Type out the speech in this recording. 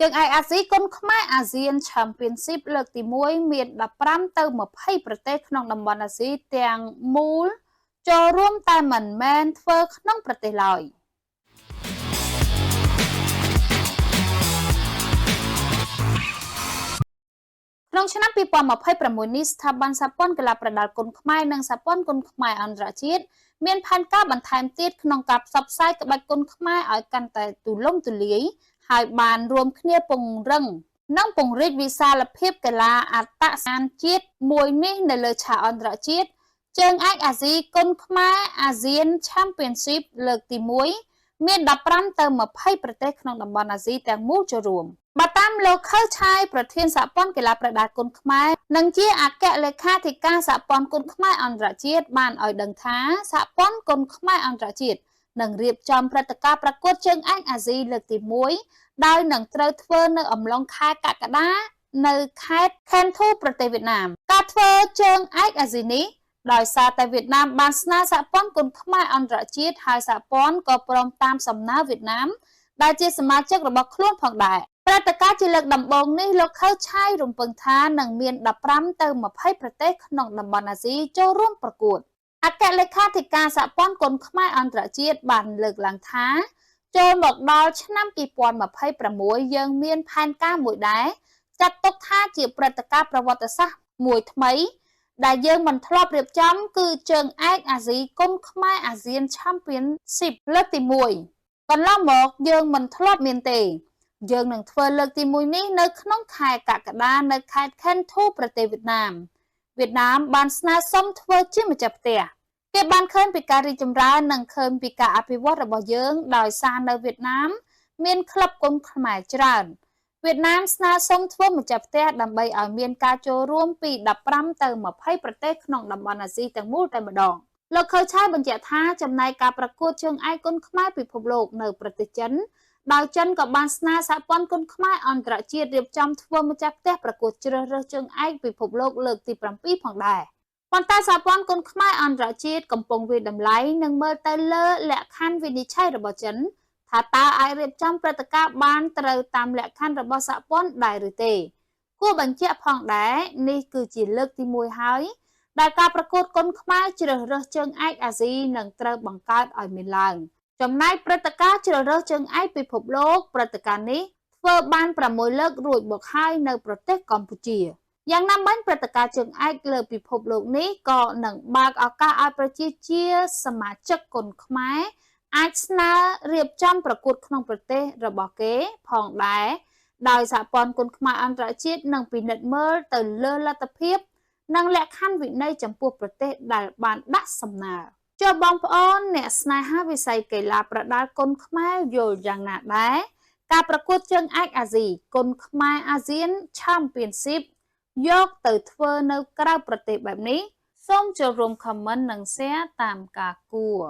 ជើងឯកអាស៊ីគុនខ្មែរអាស៊ាន Championship លើកទី1មាន15ទៅ20ប្រទេសក្នុងតំបន់អាស៊ីទាំងមូលចូលរួមតែមិនមែនធ្វើក្នុងប្រទេសឡើយក្នុងឆ្នាំ2026នេះស្ថាប័នសហព័ន្ធកីឡាប្រដាល់គុនខ្មែរនិងសហព័ន្ធគុនខ្មែរអន្តរជាតិមានផែនការបន្ថែមទៀតក្នុងការផ្សព្វផ្សាយក្បាច់គុនខ្មែរឲ្យកាន់តែទូលំទូលាយហើយបានរួមគ្នាពង្រឹងនិងពង្រីកវិសាលភាពកីឡាអត្តសញ្ញាណជាតិមួយនេះនៅលើឆាកអន្តរជាតិជើងឯកអាស៊ីគុនខ្មែរអាស៊ាន Championship លើកទី1មាន15ទៅ20ប្រទេសក្នុងតំបន់អាស៊ីទាំងមូលចូលរួមបើតាមលោកខៅឆាយប្រធានសហព័ន្ធកីឡាប្រដាល់គុនខ្មែរនិងជាអគ្គលេខាធិការសហព័ន្ធគុនខ្មែរអន្តរជាតិបានឲ្យដឹងថាសហព័ន្ធគុនខ្មែរអន្តរជាតិនឹងរៀបចំព្រឹត្តិការណ៍ប្រកួតជើងឯកអាស៊ីលើកទី1ដោយនឹងត្រូវធ្វើនៅអំឡុងខែកក្កដានៅខេត្តខេនធូប្រទេសវៀតណាមការធ្វើជើងឯកអាស៊ីនេះដោយសារតែវៀតណាមបានស្នើសហព័ន្ធគុនខ្មែរអន្តរជាតិហើយសហព័ន្ធក៏ព្រមតាមសំណើវៀតណាមដែលជាសមាជិករបស់ខ្លួនផងដែរព្រឹត្តិការណ៍ជាលើកដំបូងនេះលោកខៅឆាយរំពឹងថានឹងមាន15ទៅ20ប្រទេសក្នុងតំបន់អាស៊ីចូលរួមប្រកួតអគ្គលេខាធិការសហព័ន្ធគុនខ្មែរអន្តរជាតិបានលើកឡើងថាចូលមកដល់ឆ្នាំ2026យើងមានផែនការមួយដែរចាត់ទុកថាជាព្រឹត្តិការណ៍ប្រវត្តិសាស្ត្រមួយថ្មីដែលយើងមិនធ្លាប់រៀបចំគឺជើងឯកអាស៊ីគុនខ្មែរអាស៊ាន Championship លើកទី1កន្លងមកយើងមិនធ្លាប់មានទេយើងនឹងធ្វើលើកទី1នេះនៅក្នុងខែកក្កដានៅខេត្តខេនធូប្រទេសវៀតណាមបានស្នើសុំធ្វើជាម្ចាស់ផ្ទះគេបានឃើញពីការរីកចម្រើននិងឃើញពីការអភិវឌ្ឍរបស់យើងដោយសារនៅវៀតណាមមានក្លឹបគុនខ្មែរច្រើនវៀតណាមស្នើសុំធ្វើម្ចាស់ផ្ទះដើម្បីឲ្យមានការចូលរួមពី15ទៅ20ប្រទេសក្នុងតំបន់អាស៊ីទាំងមូលតែម្ដងលោកខៅឆាយបញ្ជាក់ថាចំណែកការប្រកួតជើងឯកគុនខ្មែរពិភពលោកនៅប្រទេសចិនដោយចិនក៏បានស្នើសហព័ន្ធគុនខ្មែរអន្តរជាតិរៀបចំធ្វើម្ចាស់ផ្ទះប្រកួតជ្រើសរើសជើងឯកពិភពលោកលើកទី7ផងដែរប៉ុន្តែសហព័ន្ធគុនខ្មែរអន្តរជាតិកំពុងវិតម្លៃនិងមើលទៅលើលក្ខខណ្ឌវិនិច្ឆ័យរបស់ចិនថាតើអាចរៀបចំព្រឹត្តិការណ៍បានត្រូវតាមលក្ខខណ្ឌរបស់សហព័ន្ធដែរឬទេគួរបញ្ជាក់ផងដែរនេះគឺជាលើកទី1ហើយដែលការប្រកួតគុនខ្មែរជ្រើសរើសជើងឯកអាស៊ីនឹងត្រូវបង្កើតឲ្យមានឡើងចំណែកព្រឹត្តិការណ៍ជ្រើសរើសជើងឯកពិភពលោកព្រឹត្តិការណ៍នេះធ្វើបាន6លើករួចមកហើយនៅប្រទេសកម្ពុជាយ៉ាងណាមិញព្រឹត្តិការណ៍ជើងឯកលើពិភពលោកនេះក៏នឹងបើកឱកាសឲ្យប្រជាជាសមាជិកគុនខ្មែរអាចស្នើរៀបចំប្រកួតក្នុងប្រទេសរបស់គេផងដែរដោយសហព័ន្ធគុនខ្មែរអន្តរជាតិនឹងពិនិត្យមើលទៅលើលទ្ធភាពនិងលក្ខខណ្ឌវិន័យចំពោះប្រទេសដែលបានដាក់សំណើចូលបងប្អូនអ្នកស្នេហាវិស័យកីឡាប្រដាល់គុនខ្មែរយល់យ៉ាងណាដែរការប្រកួតជើងឯកអាស៊ីគុនខ្មែរអាស៊ាន Championship យកទៅធ្វើនៅក្រៅប្រទេសបែបនេះសូមចូលរួម comment និង share តាមការគួរ